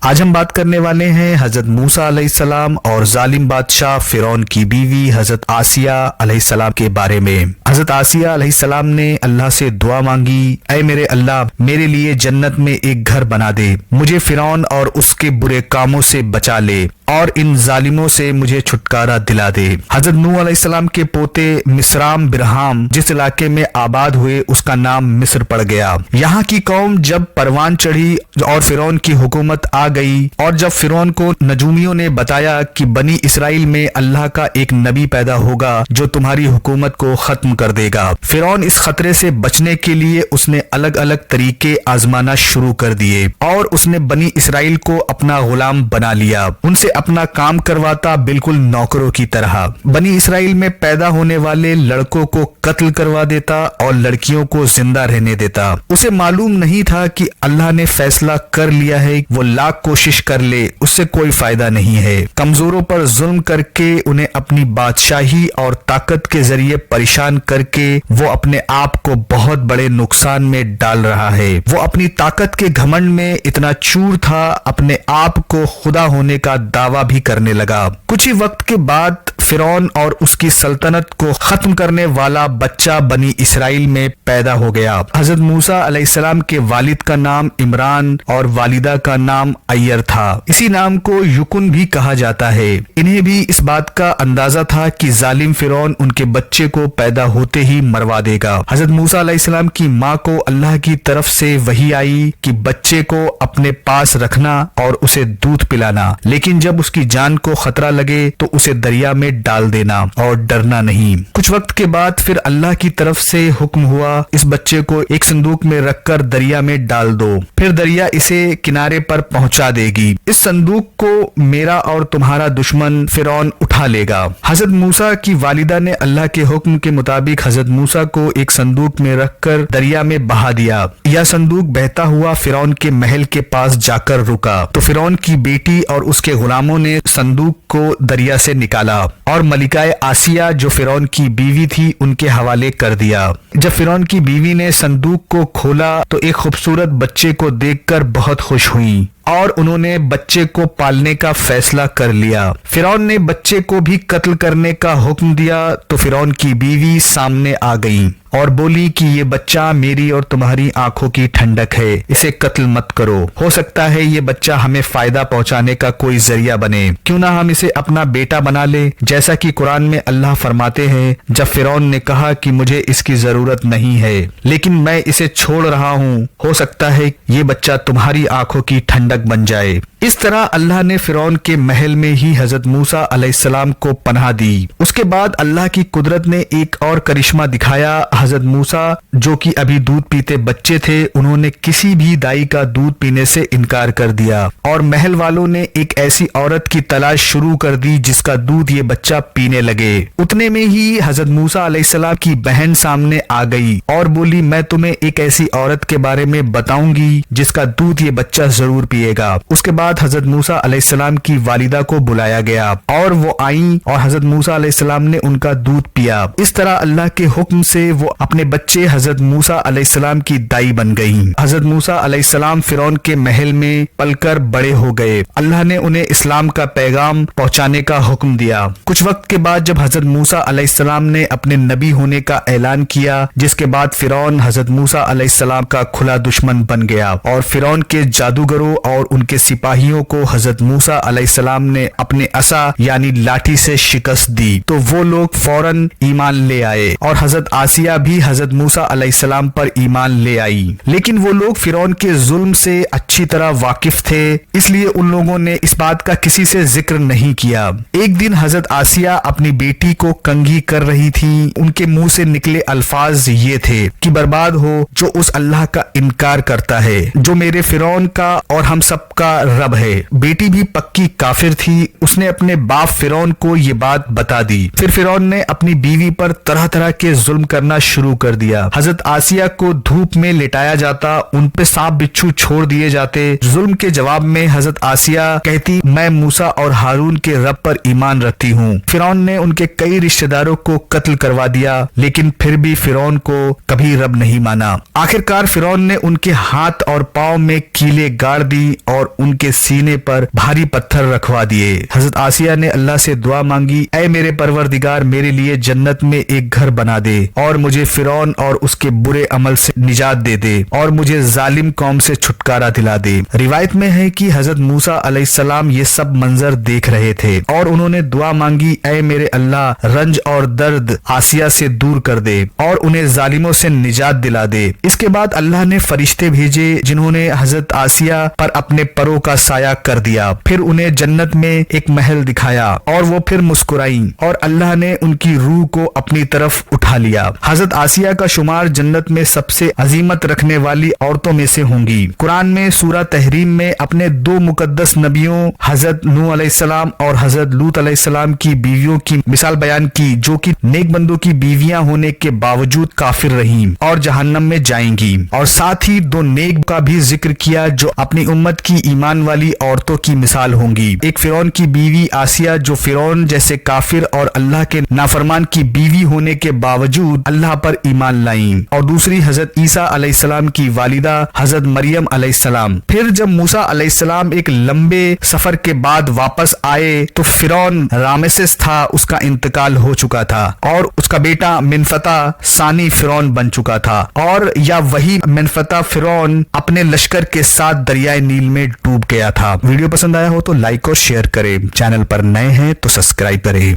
آج ہم بات کرنے والے ہیں حضرت موسیٰ علیہ السلام اور ظالم بادشاہ فرعون کی بیوی حضرت آسیہ علیہ السلام کے بارے میں۔ حضرت آسیہ علیہ السلام نے اللہ سے دعا مانگی، اے میرے اللہ، میرے لیے جنت میں ایک گھر بنا دے، مجھے فرعون اور اس کے برے کاموں سے بچا لے اور ان ظالموں سے مجھے چھٹکارا دلا دے۔ حضرت نوح علیہ السلام کے پوتے مصرام برہام جس علاقے میں آباد ہوئے اس کا نام مصر پڑ گیا۔ یہاں کی قوم جب پروان چڑھی اور فرعون کی حکومت آ گئی، اور جب فرعون کو نجومیوں نے بتایا کہ بنی اسرائیل میں اللہ کا ایک نبی پیدا ہوگا جو تمہاری حکومت کو ختم کر دے گا، فرعون اس خطرے سے بچنے کے لیے اس نے الگ الگ طریقے آزمانا شروع کر دیے اور اس نے بنی اسرائیل کو اپنا غلام بنا لیا، ان سے اپنا کام کرواتا بالکل نوکروں کی طرح۔ بنی اسرائیل میں پیدا ہونے والے لڑکوں کو قتل کروا دیتا اور لڑکیوں کو زندہ رہنے دیتا۔ اسے معلوم نہیں تھا کہ اللہ نے فیصلہ کر لیا ہے، وہ لاکھ کوشش کر لے اس سے کوئی فائدہ نہیں ہے۔ کمزوروں پر ظلم کر کے انہیں اپنی بادشاہی اور طاقت کے ذریعے پریشان کر کے وہ اپنے آپ کو بہت بڑے نقصان میں ڈال رہا ہے۔ وہ اپنی طاقت کے گھمنڈ میں اتنا چور تھا، اپنے آپ کو خدا ہونے کا دعویٰ بھی کرنے لگا۔ کچھ ہی وقت کے بعد فرعون اور اس کی سلطنت کو ختم کرنے والا بچہ بنی اسرائیل میں پیدا ہو گیا۔ حضرت موسیٰ علیہ السلام کے والد کا نام عمران اور والدہ کا نام عیر تھا، اسی نام کو یکن بھی کہا جاتا ہے۔ انہیں بھی اس بات کا اندازہ تھا کہ ظالم فرعون ان کے بچے کو پیدا ہوتے ہی مروا دے گا۔ حضرت موسیٰ علیہ السلام کی ماں کو اللہ کی طرف سے وحی آئی کہ بچے کو اپنے پاس رکھنا اور اسے دودھ پلانا، لیکن جب اس کی جان کو خطرہ لگے تو اسے دریا میں ڈال دینا اور ڈرنا نہیں۔ کچھ وقت کے بعد پھر اللہ کی طرف سے حکم ہوا، اس بچے کو ایک صندوق میں رکھ کر دریا میں ڈال دو، پھر دریا اسے کنارے پر پہنچا دے گی، اس صندوق کو میرا اور تمہارا دشمن فرعون اٹھا لے گا۔ حضرت موسیٰ کی والدہ نے اللہ کے حکم کے مطابق حضرت موسیٰ کو ایک صندوق میں رکھ کر دریا میں بہا دیا۔ یہ صندوق بہتا ہوا فرعون کے محل کے پاس جا کر رکا تو فرعون کی بیٹی اور اس کے غلاموں نے صندوق کو دریا سے نکالا اور ملکہ آسیہ جو فرعون کی بیوی تھی ان کے حوالے کر دیا۔ جب فرعون کی بیوی نے صندوق کو کھولا تو ایک خوبصورت بچے کو دیکھ کر بہت خوش ہوئیں اور انہوں نے بچے کو پالنے کا فیصلہ کر لیا۔ فرعون نے بچے کو بھی قتل کرنے کا حکم دیا تو فرعون کی بیوی سامنے آ گئی اور بولی کہ یہ بچہ میری اور تمہاری آنکھوں کی ٹھنڈک ہے، اسے قتل مت کرو، ہو سکتا ہے یہ بچہ ہمیں فائدہ پہنچانے کا کوئی ذریعہ بنے، کیوں نہ ہم اسے اپنا بیٹا بنا لے، جیسا کہ قرآن میں اللہ فرماتے ہیں جب فرعون نے کہا کہ مجھے اس کی ضرورت نہیں ہے لیکن میں اسے چھوڑ رہا ہوں، ہو سکتا ہے یہ بچہ تمہاری آنکھوں کی ٹھنڈک بن جائے۔ اس طرح اللہ نے فرعون کے محل میں ہی حضرت موسیٰ علیہ السلام کو پناہ دی۔ اس کے بعد اللہ کی قدرت نے ایک اور کرشمہ دکھایا۔ حضرت موسیٰ جو کہ ابھی دودھ پیتے بچے تھے، انہوں نے کسی بھی دائی کا دودھ پینے سے انکار کر دیا اور محل والوں نے ایک ایسی عورت کی تلاش شروع کر دی جس کا دودھ یہ بچہ پینے لگے۔ اتنے میں ہی حضرت موسیٰ علیہ السلام کی بہن سامنے آ گئی اور بولی میں تمہیں ایک ایسی عورت کے بارے میں بتاؤں گی جس کا دودھ یہ بچہ ضرور پیے گا۔ اس کے بعد حضرت موسیٰ علیہ السلام کی والدہ کو بلایا گیا اور وہ آئیں اور حضرت موسیٰ علیہ السلام نے ان کا دودھ پیا۔ اس طرح اللہ کے حکم سے وہ اپنے بچے حضرت موسیٰ علیہ السلام کی دائی بن گئیں۔ حضرت موسیٰ علیہ السلام فرعون کے محل میں پل کر بڑے ہو گئے۔ اللہ نے انہیں اسلام کا پیغام پہنچانے کا حکم دیا۔ کچھ وقت کے بعد جب حضرت موسیٰ علیہ السلام نے اپنے نبی ہونے کا اعلان کیا، جس کے بعد فرعون حضرت موسیٰ علیہ السلام کا کھلا دشمن بن گیا اور فرعون کے جادوگروں اور ان کے سپاہیوں کو حضرت موسیٰ علیہ السلام نے اپنے عصا یعنی لاٹھی سے شکست دی تو وہ لوگ فوراً ایمان لے آئے اور حضرت آسیہ بھی حضرت موسیٰ علیہ السلام پر ایمان لے آئی، لیکن وہ لوگ فرعون کے ظلم سے اچھی طرح واقف تھے، اس لیے ان لوگوں نے اس بات کا کسی سے ذکر نہیں کیا۔ ایک دن حضرت آسیہ اپنی بیٹی کو کنگھی کر رہی تھی، ان کے منہ سے نکلے الفاظ یہ تھے کہ برباد ہو جو اس اللہ کا انکار کرتا ہے جو میرے فرعون کا اور ہم سب کا رب ہے۔ بیٹی بھی پکی کافر تھی، اس نے اپنے باپ فرعون کو یہ بات بتا دی۔ پھر فرعون نے اپنی بیوی پر طرح طرح کے ظلم کرنا شروع کر دیا۔ حضرت آسیہ کو دھوپ میں لٹایا جاتا، ان پہ سانپ بچھو چھوڑ دیے جاتے۔ ظلم کے جواب میں حضرت آسیہ کہتی میں موسیٰ اور ہارون کے رب پر ایمان رکھتی ہوں۔ فرعون نے ان کے کئی رشتہ داروں کو قتل کروا دیا، لیکن پھر بھی فرعون کو کبھی رب نہیں مانا۔ آخر کار فرعون نے ان کے ہاتھ اور پاؤں میں کیلیں گاڑ دی دی اور ان کے سینے پر بھاری پتھر رکھوا دیے۔ حضرت آسیہ نے اللہ سے دعا مانگی، اے میرے پروردگار، میرے لیے جنت میں ایک گھر بنا دے اور مجھے فرعون اور اس کے برے عمل سے نجات دے دے اور مجھے ظالم قوم سے چھٹکارا دلا دے۔ روایت میں ہے کہ حضرت موسیٰ علیہ السلام یہ سب منظر دیکھ رہے تھے اور انہوں نے دعا مانگی، اے میرے اللہ، رنج اور درد آسیہ سے دور کر دے اور انہیں ظالموں سے نجات دلا دے۔ اس کے بعد اللہ نے فرشتے بھیجے جنہوں نے حضرت آسیہ پر اپنے پروں کا سایہ کر دیا، پھر انہیں جنت میں ایک محل دکھایا اور وہ پھر مسکرائیں اور اللہ نے ان کی روح کو اپنی طرف اٹھا لیا۔ حضرت آسیہ کا شمار جنت میں سب سے عظیمت رکھنے والی عورتوں میں سے ہوں گی۔ قرآن میں سورہ تحریم میں اپنے دو مقدس نبیوں حضرت نوح علیہ السلام اور حضرت لوط علیہ السلام کی بیویوں کی مثال بیان کی، جو کہ نیک بندوں کی بیویاں ہونے کے باوجود کافر رہیں اور جہنم میں جائیں گی، اور ساتھ ہی دو نیک کا بھی ذکر کیا جو اپنی امت کی ایمان والی عورتوں کی مثال ہوں گی۔ ایک فرعون کی بیوی آسیہ جو فرعون جیسے کافر اور اللہ کے نافرمان کی بیوی ہونے کے باوجود اللہ پر ایمان لائیں، اور دوسری حضرت عیسیٰ علیہ السلام کی والدہ حضرت مریم علیہ السلام۔ پھر جب موسیٰ علیہ السلام ایک لمبے سفر کے بعد واپس آئے تو فرعون رامسس تھا، اس کا انتقال ہو چکا تھا اور اس کا بیٹا منفتح ثانی فرعون بن چکا تھا، اور یا وہی منفتح فرعون اپنے لشکر کے ساتھ دریائے نیل میں ڈوب گیا تھا۔ ویڈیو پسند آیا ہو تو لائک اور شیئر کریں، چینل پر نئے ہیں تو سبسکرائب کریں۔